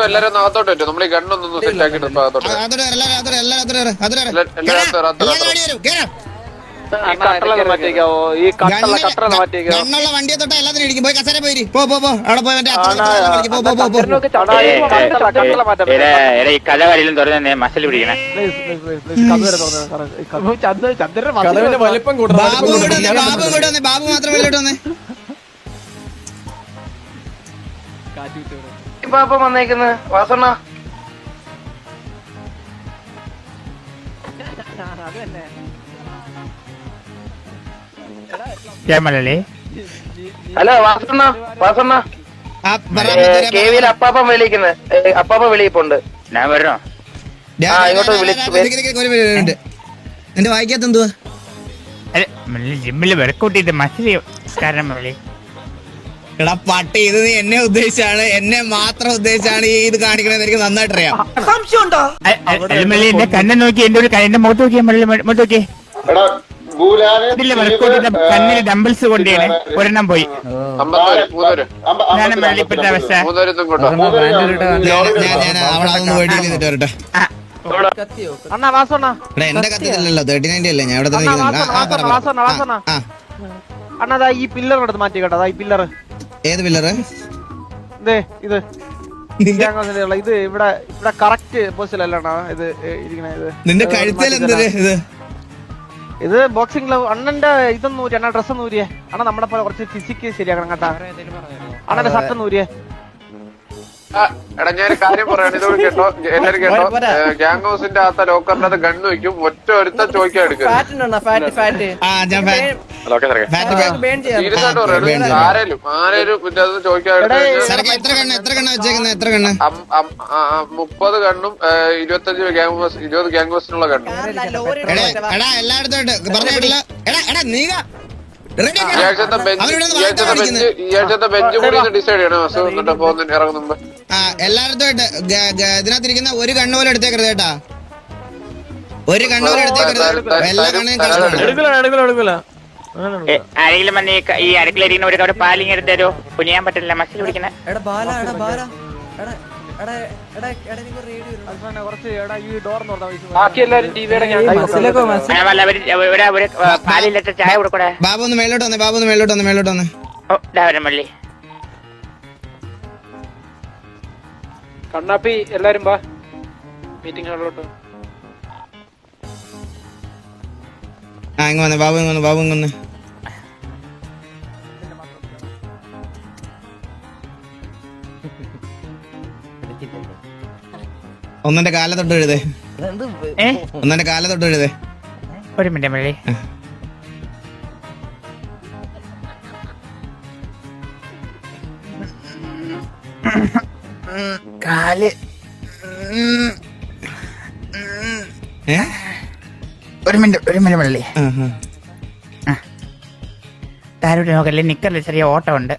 എല്ലാരും അകത്തോട്ട് പറ്റും. നമ്മൾ ഈ ഗണ്ണൊന്നും സെറ്റ് ആക്കിട്ട് ഗണ്ണുള്ള വണ്ടിയെ തൊട്ട് എല്ലാത്തിനും ഇടിക്കും. പോയി കസേര പോയി പോ അവിടെ പോയി കഥകളിലും തുറന്നെ മസിൽ പിടിക്കണേ. ബാബു മാത്രം വെല്ലോട്ട് വന്നേ. പാപ്പം വന്നേക്കുന്നത് വാസണ്ണ. ഹലോ വാസണ്ണ, വാസണ്ണ കേവിയിൽ അപ്പാപ്പൻ വിളിക്കുന്നത്. അപ്പാപ്പൻ വിളിയിപ്പുണ്ട്. ഞാൻ വരണോ? ഇങ്ങോട്ട് എന്റെ വായിക്കാത്ത എന്തുവാ ജിമ്മില് വിറക്കൂട്ടിട്ട് മസിൽ കാരണം എടാ പട്ടി, ഇത് നീ എന്നെ ഉദ്ദേശിച്ചാണ്, എന്നെ മാത്രം ഉദ്ദേശിച്ചാണ് ഈ ഇത് കാണിക്കണെന്ന് എനിക്ക് നന്നായിട്ട് അറിയാം. എന്റെ കണ്ണെ നോക്കി എന്റെ ഒരു എന്റെ മുഖത്ത് നോക്കിയാ മുഖത്ത് നോക്കിയേ. കണ്ണില് ഡംബിൾസ് കൊണ്ടാണ് ഒരെണ്ണം പോയി. ഞാനും വെള്ളിപ്പെട്ട അവസ്ഥ. അവളതൊന്ന് വെടി ചെയ്തിട്ട് വരട്ടെ. എന്റെ കത്തില്ലല്ലോ 39 അല്ലേ, ഞാൻ ഇവിടെ അണ്ണാ ഈ പില്ലർ എടുത്ത് മാറ്റി കേട്ടോ. ഈ പില്ലർ ഏത് പില്ലറ്? ഇത് ഇത് ഇവിടെ ഇവിടെ കറക്റ്റ് പൊസിഷനല്ലണ്ണാ ഇത് ഇരിക്കണേ. ഇത് നിന്റെ കഴുത്തിൽ എന്ത് ഇത് ബോക്സിംഗ് ഗ്ലൗ. അണ്ണന്റെ ഇതൊന്നും ഊരി, അണ്ണ ഡ്രസ്സ് ഊരിയേ. അണ്ണ നമ്മളെ പോലെ കുറച്ച് ഫിസിക്ക് ശരിയാക്കണം കേട്ടാ. അണ്ണന്റെ ഷർട്ട് ഊരിയേ. എടാ ഞാനൊരു കാര്യം പറയാണ്, ഇതോട് കേട്ടോ, എല്ലാരും കേട്ടോ. ഗ്യാങ് ഹൗസിന്റെ അകത്ത ലോക്കറിന്റെ അത് ഗണ്ണ് വെക്കും, ഒറ്റ ഒരുത്ത ചോദിക്കാൻ എടുക്കും. ആരേലും പിന്നെ അത് ചോദിക്കാൻ 30 ഗണ്ണും 25 ഗ്യാങ് ഹൗസിനുള്ള ഗണ്ണും. ഈ ആഴ്ചത്തെ ബെഞ്ച് കൂടി ഡിസൈഡ് ചെയ്യണം എന്നിട്ട് പോകുന്ന ഇറങ്ങുമ്പോ. എല്ലായിടത്തും ഇതിനകത്തിരിക്കുന്ന ഒരു കണ്ണു പോലെ എടുത്തേക്കരുത് കേട്ടാ. ഒരു കണ്ണു പോലെ എടുത്തേക്കരുത്. എല്ലാ കണ്ണും ആരെങ്കിലും വന്ന് ഈ അടുക്കളയിരിക്കുന്ന ഒരു കവിടെ പാലിങ് എടുത്തരോ. കുനിയാൻ പറ്റില്ല, മസിൽ പിടിക്കണേ. പാലില്ലാത്ത ചായ കൊടുക്കൂടെ. ബാബു ഒന്ന് മേലോട്ട് വന്നേ, ബാബു ഒന്ന് മേലോട്ട് വന്നേ, മേലോട്ട് വന്നേ. മള്ളി കണ്ണാപ്പി എല്ലാരും വാ മീറ്റിംഗ് ഹാളിലോട്ട്. ഇങ്ങ് വന്നേ ബാബു, ഇങ്ങ് വന്ന് ബാബു, ഇങ്ങ് വന്ന്. ഒന്നെ കാല തൊട്ട് എഴുതേ, ഒന്നെ കാല തൊട്ട് എഴുതേ. ഒരു മിനിറ്റ് മള്ളി. കാല് ഒരു മിനിറ്റ് മള്ളി. താരോട്ട് നോക്കല്ലേ, നിക്കറിൽ ചെറിയ ഓട്ടം ഉണ്ട്.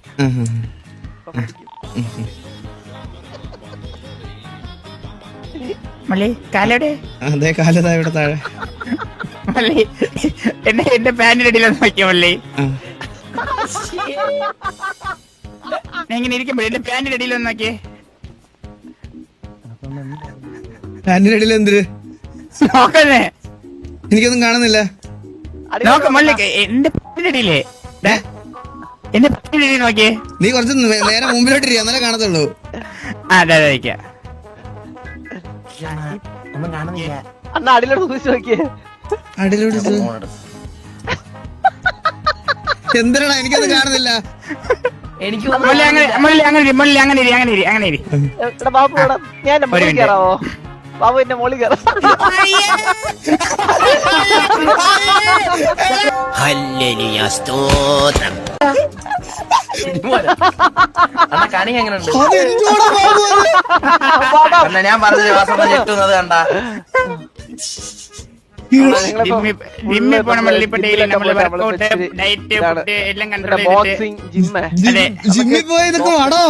മള്ളി കാലയുടെ അതെ കാലതാ ഇവിടെ താഴെ. മള്ളി എന്റെ പാന്റിന്റെ അടിയിലൊന്ന് നോക്കിയ മള്ളി. എങ്ങനെ ഇരിക്കുമ്പോ എന്റെ പാന്റിന്റെ അടിയിലൊന്ന് നോക്കിയേ. പാന്റിന്റെ അടിയിൽ എന്തിന് നോക്കുന്നേ? എനിക്കൊന്നും കാണുന്നില്ല. നോക്ക മള്ളി, എന്റെ പാന്റിന്റെ അടിയിലേ, എന്റെ പാന്റിന്റെ അടിയിൽ നോക്കിയേ. നീ കുറച്ച് നേരെ മുമ്പിലോട്ടിരിക്കുക, എന്നാലേ കാണത്തുള്ളൂ. അതെ അതെ വയ്ക്കാം. അണ്ണ അടിയിലോട്ട് നോക്കിയേ. അടിയിലോട്ട് എന്തിനാ എനിക്കൊന്നും കാണുന്നില്ല. ബാബു ഞാൻ മോളിൽ കയറാവോ? ബാബു എന്റെ മോളിൽ കയറാം. കണി എങ്ങനെയുണ്ട്? ഞാൻ പറഞ്ഞത് വാസന ഞെട്ടുന്നത് കണ്ട. ജിമ്മിൽ പോണ മള്ളിപ്പട്ടയിൽ നമ്മള് വർക്കൗട്ട് ഡയറ്റ് ഫുഡ് എല്ലാം കൺട്രോൾ ജിമ്മിൽ പോയതൊക്കെ വടോ.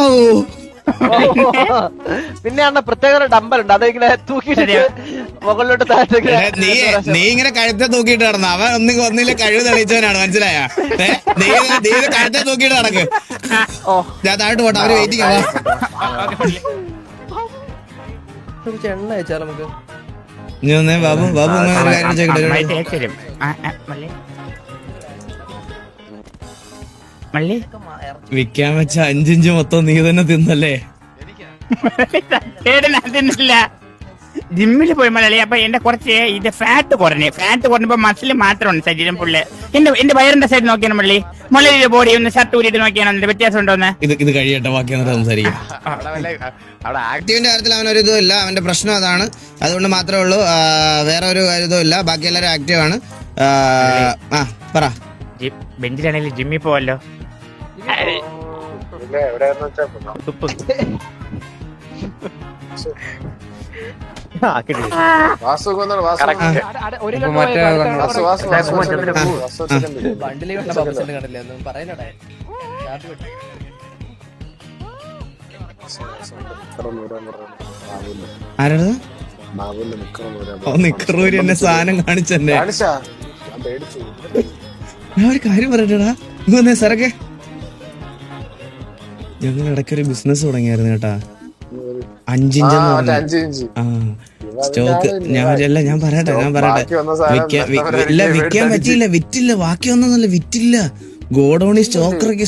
പിന്നെ അണ്ണ പ്രത്യേക ഡമ്പലുണ്ട്, അതിങ്ങനെ തൂക്കിട്ട് മുകളിലോട്ട് താഴത്തേക്ക്. നീ ഇങ്ങനെ കഴുത്തെ തൂക്കിയിട്ട് നടന്നു. അവൻ ഒന്നില്ല കഴിവ് തെളിയിച്ചവനാണ്, മനസ്സിലായ? നീ കഴുത്തെ തൂക്കിയിട്ട് നടക്ക്. ഞാൻ താഴോട്ട് പോട്ടെ, അവര് വെയിറ്റിംഗ്. എണ്ണ അയച്ചാൽ നമുക്ക് നീ വന്നേ ബാബു ബാബു ഒന്ന് ഒരു കാര്യം ചോദിക്കട്ടെ മള്ളി വിൽക്കാൻ വെച്ച 5 ഇഞ്ച് മൊത്തം നീ തന്നെ തിന്നല്ലേ? അതില്ല ജിമ്മിൽ പോയി മലയാളി. അപ്പൊ എന്റെ കുറച്ച് ഇത് ഫാറ്റ് കുറഞ്ഞപ്പോ മസിൽ മാത്രമുണ്ട് ശരീരം ഫുള്ള്. എന്റെ വയറിന്റെ സൈഡ് നോക്കിയാണ് മള്ളി. മലയുടെ ബോഡി ഒന്ന് ഷർട്ട് ഊരിട്ട് നോക്കിയാണ് അതിന്റെ വ്യത്യാസം ഉണ്ടോന്ന്. ഇത് കഴിയട്ടെ, ബാക്കി എന്നിട്ട് സംസാരിക്കാം. ആക്റ്റീവിന്റെ കാര്യത്തിൽ അവനൊരു ഇതും ഇല്ല, അവന്റെ പ്രശ്നം അതാണ്. അതുകൊണ്ട് മാത്രമേ ഉള്ളൂ, വേറെ ഒരു ഇതും ഇല്ല. ബാക്കി എല്ലാവരും ആക്റ്റീവ് ആണ്. പറ. ബെഞ്ചിലാണെങ്കിൽ ജിമ്മിൽ പോവല്ലോ. ആരാണ് നിക്കറൂരി എന്നെ സാധനം കാണിച്ചെന്നെ? ഞാൻ ഒരു കാര്യം പറയട്ടെടാ, ഇങ്ങൊന്നേ സാറൊക്കെ. ഞങ്ങൾ ഇടയ്ക്കൊരു ബിസിനസ് തുടങ്ങിയായിരുന്നു കേട്ടാ, 5 ഇഞ്ചെന്ന് പറഞ്ഞു. ആ സ്റ്റോക്ക് ഞാൻ പറയട്ടെ വിൽക്കാൻ പറ്റിയില്ല, വിറ്റില്ല. ബാക്കി ഒന്നല്ല, വിറ്റില്ല. ഗോഡൌണിൽ സ്റ്റോക്കറൊക്കെ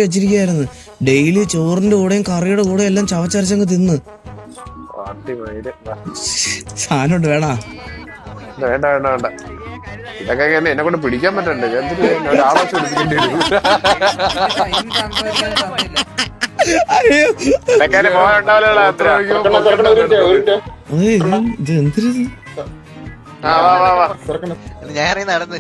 വെച്ചിരിക്കുകയായിരുന്നു. ഡെയിലി ചോറിന്റെ കൂടെയും കറിയുടെ കൂടെയും എല്ലാം ചവച്ചരച്ചങ്ങ് തിന്ന്. സാധനം വേണ വേണ്ട ഇതൊക്കെ എന്നെ കൊണ്ട് പിടിക്കാൻ പറ്റണ്ടേ? ഞാൻ നടന്ന്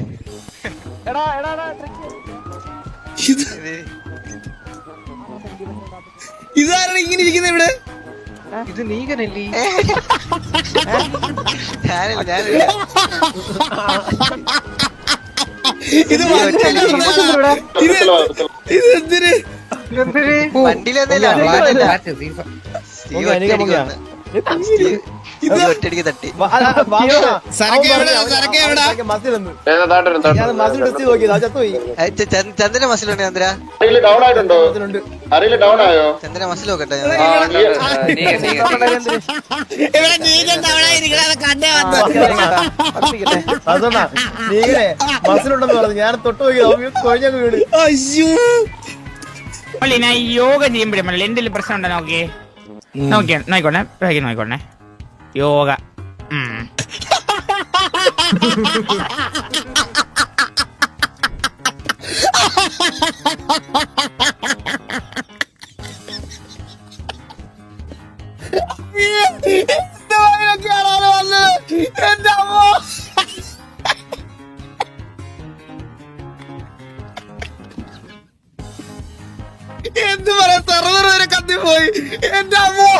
ഇതാരാണ് ഇങ്ങനെ ഇരിക്കുന്നത് ഇവിടെ? ഇത് നീകനല്ലേ? ഇത് എന്തിന് ഒറ്റടിക്ക് തട്ടി ചന്ദ്രന്റെ മസിലുണ്ട്. ചന്ദ്രന്റെ മസിൽ നോക്കട്ടെ. മസിലുണ്ടെന്ന് പറഞ്ഞു, ഞാൻ തൊട്ട് കൊഴിഞ്ഞൊക്കെ വീട്. ഞാൻ യോഗ ചെയ്യുമ്പോഴേ മള്ളി എന്തെങ്കിലും പ്രശ്നം ഉണ്ടോ നോക്കിക്കോണേ യോഗ. എന്ത് പറയാ, സെർവർ വരെ കത്തിപ്പോയി. എന്റെ അമ്മോ.